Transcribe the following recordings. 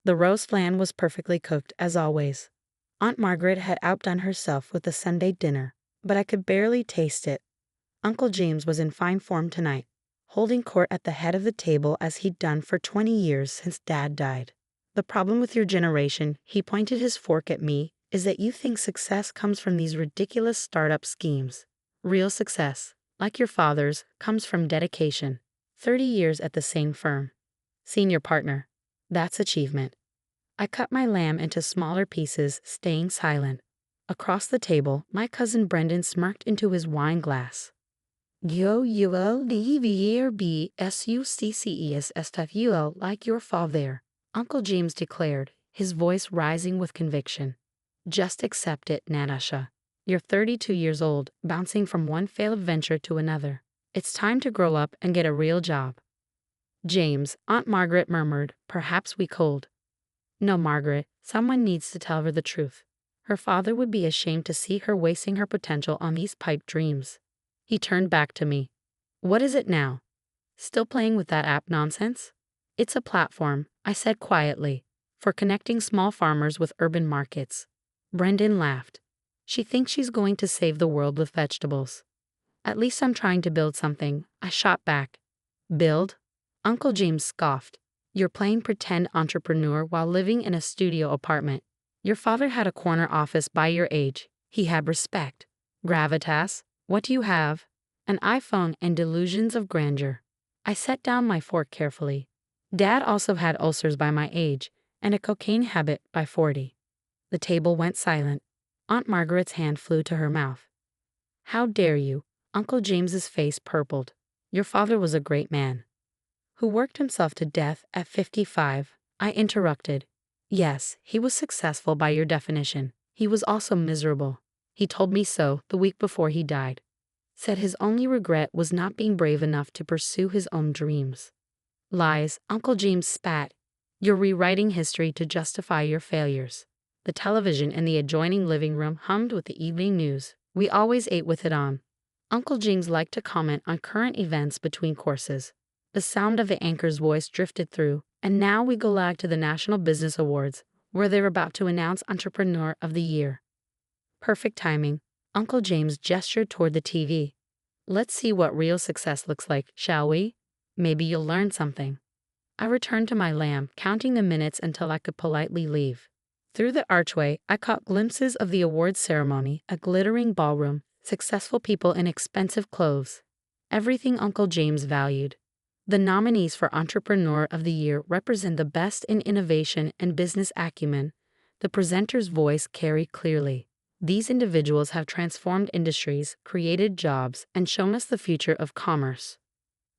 The roast lamb was perfectly cooked, as always. Aunt Margaret had outdone herself with the Sunday dinner, but I could barely taste it. Uncle James was in fine form tonight, holding court at the head of the table as he'd done for 20 years since Dad died. The problem with your generation, he pointed his fork at me, is that you think success comes from these ridiculous startup schemes. Real success, like your father's, comes from dedication. 30 years at the same firm. Senior partner. That's achievement. I cut my lamb into smaller pieces, staying silent. Across the table, my cousin Brendan smirked into his wine glass. Yo, like your father, Uncle James declared, his voice rising with conviction. Just accept it, Natasha. You're 32 years old, bouncing from one failed venture to another. It's time to grow up and get a real job. James, Aunt Margaret murmured, perhaps we cold. No, Margaret, someone needs to tell her the truth. Her father would be ashamed to see her wasting her potential on these pipe dreams. He turned back to me. What is it now? Still playing with that app nonsense? It's a platform, I said quietly, for connecting small farmers with urban markets. Brendan laughed. She thinks she's going to save the world with vegetables. At least I'm trying to build something, I shot back. Build? Uncle James scoffed. You're playing pretend entrepreneur while living in a studio apartment. Your father had a corner office by your age. He had respect. Gravitas. What do you have? An iPhone and delusions of grandeur. I set down my fork carefully. Dad also had ulcers by my age, and a cocaine habit by 40. The table went silent. Aunt Margaret's hand flew to her mouth. How dare you? Uncle James's face purpled. Your father was a great man. Who worked himself to death at 55, I interrupted. Yes, he was successful by your definition. He was also miserable. He told me so the week before he died. Said his only regret was not being brave enough to pursue his own dreams. Lies, Uncle James spat. You're rewriting history to justify your failures. The television in the adjoining living room hummed with the evening news. We always ate with it on. Uncle James liked to comment on current events between courses. The sound of the anchor's voice drifted through, and now we go lag to the National Business Awards, where they're about to announce Entrepreneur of the Year. Perfect timing. Uncle James gestured toward the TV. Let's see what real success looks like, shall we? Maybe you'll learn something. I returned to my lamb, counting the minutes until I could politely leave. Through the archway, I caught glimpses of the awards ceremony, a glittering ballroom, successful people in expensive clothes. Everything Uncle James valued. The nominees for Entrepreneur of the Year represent the best in innovation and business acumen. The presenter's voice carried clearly. These individuals have transformed industries, created jobs, and shown us the future of commerce.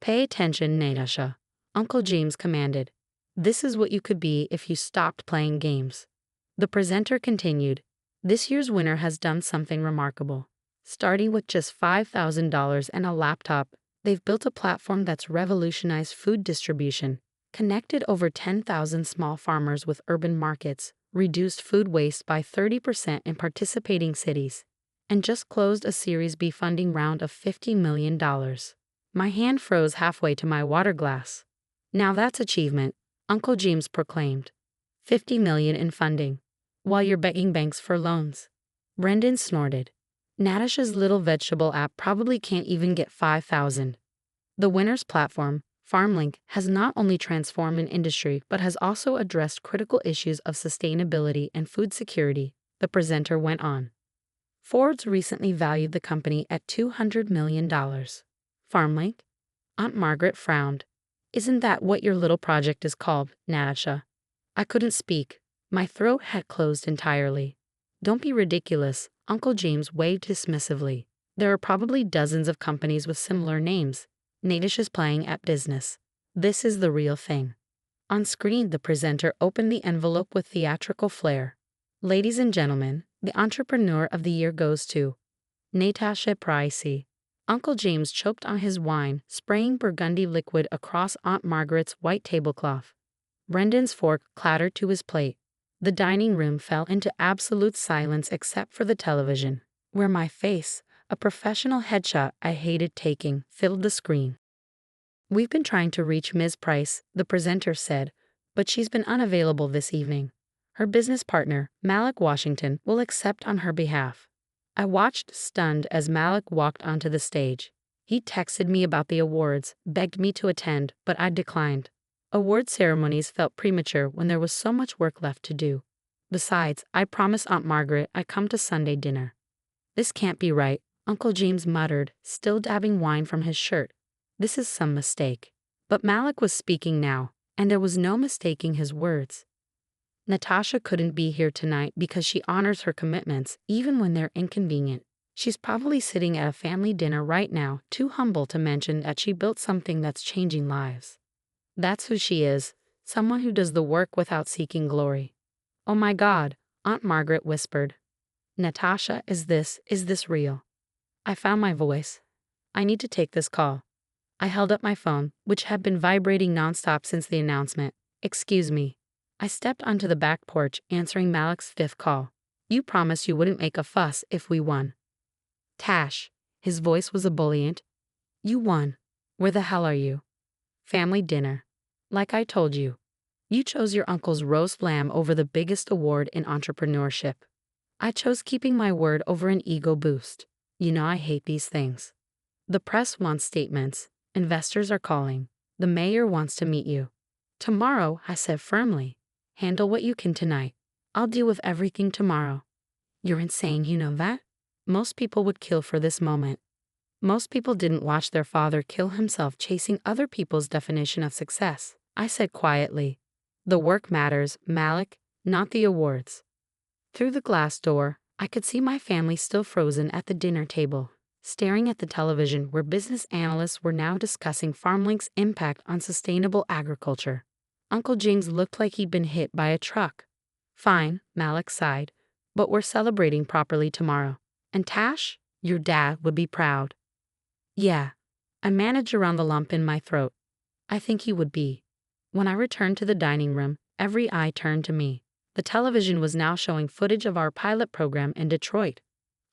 Pay attention, Natasha, Uncle James commanded. This is what you could be if you stopped playing games. The presenter continued. This year's winner has done something remarkable. Starting with just $5,000 and a laptop, they've built a platform that's revolutionized food distribution, connected over 10,000 small farmers with urban markets, reduced food waste by 30% in participating cities, and just closed a Series B funding round of $50 million. My hand froze halfway to my water glass. Now that's achievement, Uncle James proclaimed. $50 million in funding, while you're begging banks for loans. Brendan snorted. Natasha's little vegetable app probably can't even get 5,000. The winner's platform, FarmLink, has not only transformed an industry but has also addressed critical issues of sustainability and food security, the presenter went on. Forbes recently valued the company at $200 million. FarmLink? Aunt Margaret frowned. Isn't that what your little project is called, Natasha? I couldn't speak. My throat had closed entirely. Don't be ridiculous, Uncle James waved dismissively. There are probably dozens of companies with similar names. Natasha's playing at business. This is the real thing. On screen, the presenter opened the envelope with theatrical flair. Ladies and gentlemen, the Entrepreneur of the Year goes to Natasha Pricey. Uncle James choked on his wine, spraying burgundy liquid across Aunt Margaret's white tablecloth. Brendan's fork clattered to his plate. The dining room fell into absolute silence except for the television, where my face, a professional headshot I hated taking, filled the screen. We've been trying to reach Ms. Price, the presenter said, but she's been unavailable this evening. Her business partner, Malik Washington, will accept on her behalf. I watched stunned as Malik walked onto the stage. He texted me about the awards, begged me to attend, but I declined. Award ceremonies felt premature when there was so much work left to do. Besides, I promised Aunt Margaret I'd come to Sunday dinner. This can't be right, Uncle James muttered, still dabbing wine from his shirt. This is some mistake. But Malik was speaking now, and there was no mistaking his words. Natasha couldn't be here tonight because she honors her commitments, even when they're inconvenient. She's probably sitting at a family dinner right now, too humble to mention that she built something that's changing lives. That's who she is, someone who does the work without seeking glory. Oh my God, Aunt Margaret whispered. Natasha, is this real? I found my voice. I need to take this call. I held up my phone, which had been vibrating nonstop since the announcement. Excuse me. I stepped onto the back porch, answering Malik's fifth call. You promised you wouldn't make a fuss if we won. Tash. His voice was ebullient. You won. Where the hell are you? Family dinner. Like I told you. You chose your uncle's roast lamb over the biggest award in entrepreneurship. I chose keeping my word over an ego boost. You know I hate these things. The press wants statements. Investors are calling. The mayor wants to meet you. Tomorrow, I said firmly. Handle what you can tonight. I'll deal with everything tomorrow. You're insane, you know that? Most people would kill for this moment. Most people didn't watch their father kill himself chasing other people's definition of success. I said quietly. The work matters, Malik, not the awards. Through the glass door, I could see my family still frozen at the dinner table, staring at the television where business analysts were now discussing FarmLink's impact on sustainable agriculture. Uncle James looked like he'd been hit by a truck. Fine, Malik sighed, but we're celebrating properly tomorrow. And Tash, your dad would be proud. Yeah, I managed around the lump in my throat. I think he would be. When I returned to the dining room, every eye turned to me. The television was now showing footage of our pilot program in Detroit.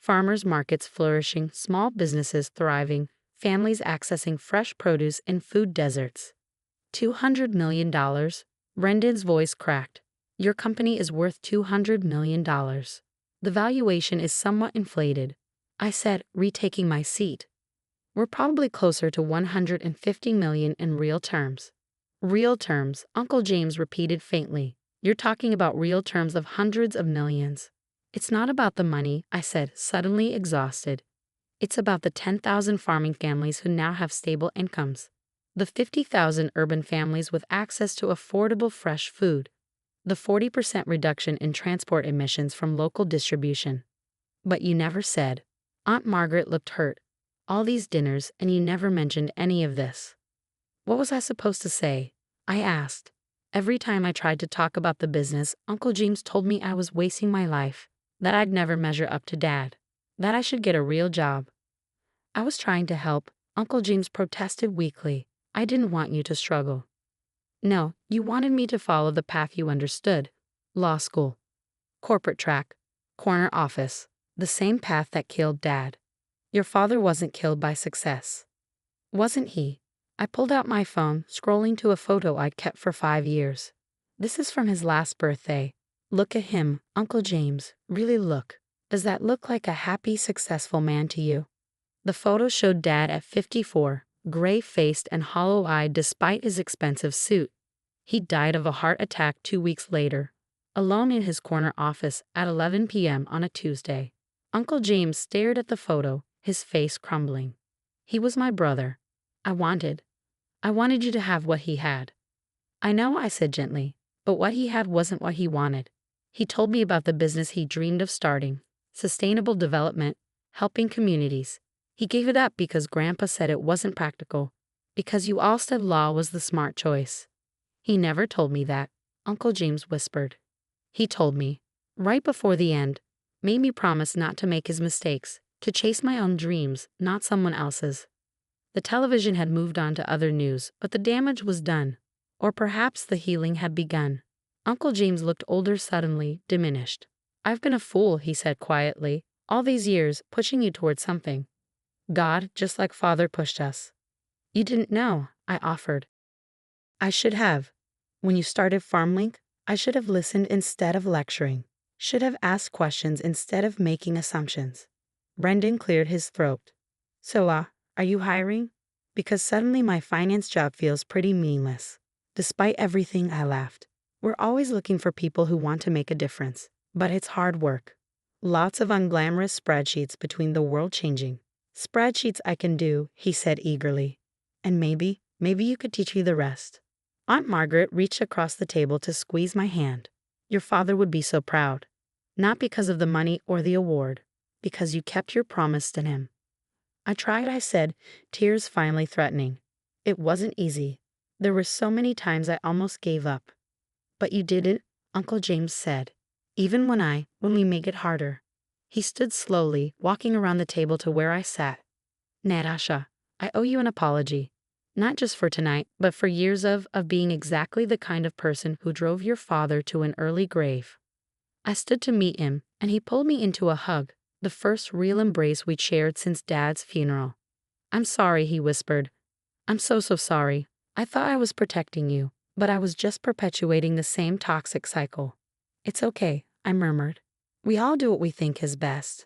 Farmers markets flourishing, small businesses thriving, families accessing fresh produce in food deserts. $200 million? Rendon's voice cracked. Your company is worth $200 million. The valuation is somewhat inflated. I said, retaking my seat. We're probably closer to $150 million in real terms. Real terms, Uncle James repeated faintly. You're talking about real terms of hundreds of millions. It's not about the money, I said, suddenly exhausted. It's about the 10,000 farming families who now have stable incomes. The 50,000 urban families with access to affordable fresh food. The 40% reduction in transport emissions from local distribution. But you never said. Aunt Margaret looked hurt. All these dinners, and you never mentioned any of this. What was I supposed to say? I asked. Every time I tried to talk about the business, Uncle James told me I was wasting my life, that I'd never measure up to Dad, that I should get a real job. I was trying to help, Uncle James protested weakly. I didn't want you to struggle. No, you wanted me to follow the path you understood. Law school. Corporate track. Corner office. The same path that killed Dad. Your father wasn't killed by success. Wasn't he? I pulled out my phone, scrolling to a photo I'd kept for 5 years. This is from his last birthday. Look at him, Uncle James. Really look. Does that look like a happy, successful man to you? The photo showed Dad at 54, gray-faced and hollow-eyed despite his expensive suit. He died of a heart attack 2 weeks later, alone in his corner office at 11 p.m. on a Tuesday. Uncle James stared at the photo, his face crumbling. He was my brother. I wanted you to have what he had. I know, I said gently, but what he had wasn't what he wanted. He told me about the business he dreamed of starting, sustainable development, helping communities. He gave it up because Grandpa said it wasn't practical, because you all said law was the smart choice. He never told me that, Uncle James whispered. He told me, right before the end, made me promise not to make his mistakes, to chase my own dreams, not someone else's. The television had moved on to other news, but the damage was done. Or perhaps the healing had begun. Uncle James looked older suddenly, diminished. I've been a fool, he said quietly, all these years, pushing you towards something. God, just like Father pushed us. You didn't know, I offered. I should have. When you started FarmLink, I should have listened instead of lecturing. Should have asked questions instead of making assumptions. Brendan cleared his throat. So, are you hiring? Because suddenly my finance job feels pretty meaningless. Despite everything, I laughed. We're always looking for people who want to make a difference. But it's hard work. Lots of unglamorous spreadsheets between the world changing. Spreadsheets I can do, he said eagerly. And maybe you could teach me the rest. Aunt Margaret reached across the table to squeeze my hand. Your father would be so proud. Not because of the money or the award, because you kept your promise to him. I tried, I said, tears finally threatening. It wasn't easy. There were so many times I almost gave up. But you didn't, Uncle James said. Even when we make it harder. He stood slowly, walking around the table to where I sat. Natasha, I owe you an apology. Not just for tonight, but for years of being exactly the kind of person who drove your father to an early grave. I stood to meet him, and he pulled me into a hug, the first real embrace we'd shared since Dad's funeral. I'm sorry, he whispered. I'm so sorry. I thought I was protecting you, but I was just perpetuating the same toxic cycle. It's okay, I murmured. We all do what we think is best.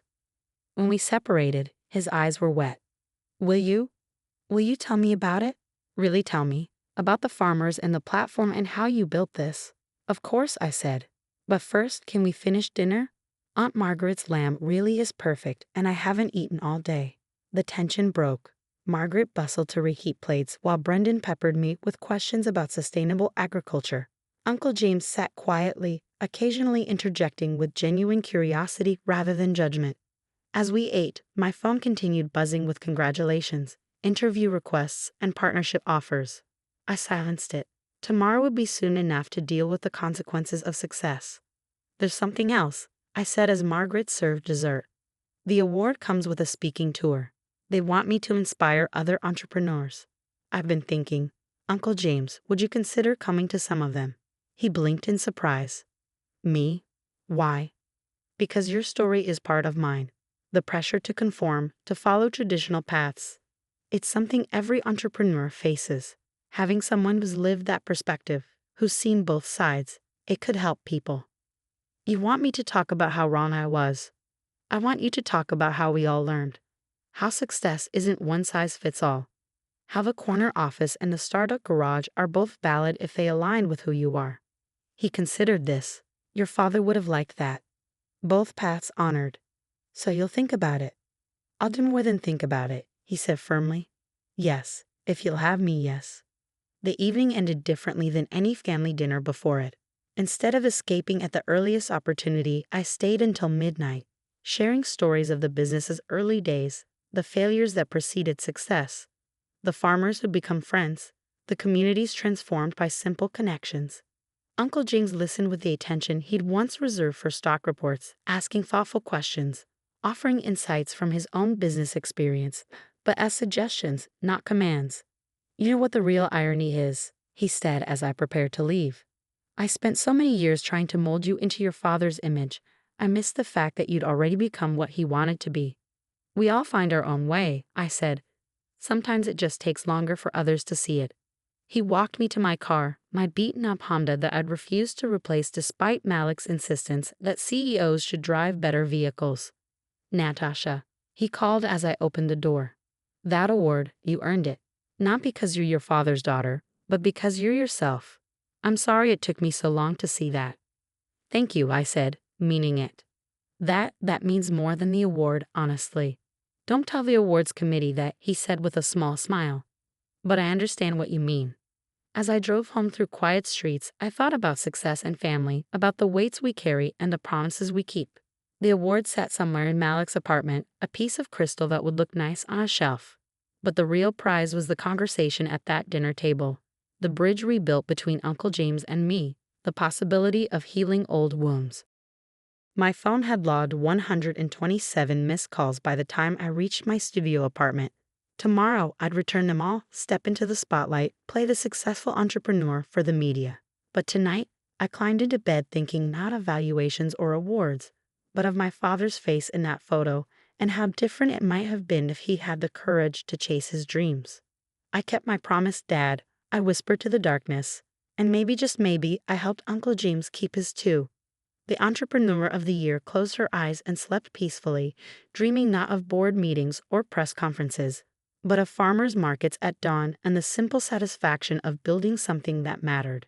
When we separated, his eyes were wet. Will you tell me about it? Really tell me. About the farmers and the platform and how you built this. Of course, I said. But first, can we finish dinner? Aunt Margaret's lamb really is perfect, and I haven't eaten all day. The tension broke. Margaret bustled to reheat plates while Brendan peppered me with questions about sustainable agriculture. Uncle James sat quietly, occasionally interjecting with genuine curiosity rather than judgment. As we ate, my phone continued buzzing with congratulations, interview requests, and partnership offers. I silenced it. Tomorrow would be soon enough to deal with the consequences of success. There's something else, I said as Margaret served dessert. The award comes with a speaking tour. They want me to inspire other entrepreneurs. I've been thinking, Uncle James, would you consider coming to some of them? He blinked in surprise. Me? Why? Because your story is part of mine. The pressure to conform, to follow traditional paths. It's something every entrepreneur faces. Having someone who's lived that perspective, who's seen both sides, it could help people. You want me to talk about how wrong I was. I want you to talk about how we all learned. How success isn't one size fits all. How the corner office and the startup garage are both valid if they align with who you are. He considered this. Your father would have liked that. Both paths honored. So you'll think about it. I'll do more than think about it, he said firmly. Yes, if you'll have me, yes. The evening ended differently than any family dinner before it. Instead of escaping at the earliest opportunity, I stayed until midnight, sharing stories of the business's early days, the failures that preceded success, the farmers who'd become friends, the communities transformed by simple connections. Uncle James listened with the attention he'd once reserved for stock reports, asking thoughtful questions, offering insights from his own business experience, but as suggestions, not commands. You know what the real irony is, he said as I prepared to leave. I spent so many years trying to mold you into your father's image, I missed the fact that you'd already become what he wanted to be. We all find our own way, I said. Sometimes it just takes longer for others to see it. He walked me to my car, my beaten-up Honda that I'd refused to replace despite Malik's insistence that CEOs should drive better vehicles. Natasha, he called as I opened the door. That award, you earned it. Not because you're your father's daughter, but because you're yourself. I'm sorry it took me so long to see that. Thank you, I said, meaning it. That means more than the award, honestly. Don't tell the awards committee that, he said with a small smile. But I understand what you mean. As I drove home through quiet streets, I thought about success and family, about the weights we carry and the promises we keep. The award sat somewhere in Malik's apartment, a piece of crystal that would look nice on a shelf. But the real prize was the conversation at that dinner table. The bridge rebuilt between Uncle James and me, the possibility of healing old wounds. My phone had logged 127 missed calls by the time I reached my studio apartment. Tomorrow, I'd return them all, step into the spotlight, play the successful entrepreneur for the media. But tonight, I climbed into bed thinking not of valuations or awards, but of my father's face in that photo and how different it might have been if he had the courage to chase his dreams. I kept my promise, Dad, I whispered to the darkness, And maybe, just maybe, I helped Uncle James keep his too. The entrepreneur of the year closed her eyes and slept peacefully, dreaming not of board meetings or press conferences, but of farmers' markets at dawn and the simple satisfaction of building something that mattered.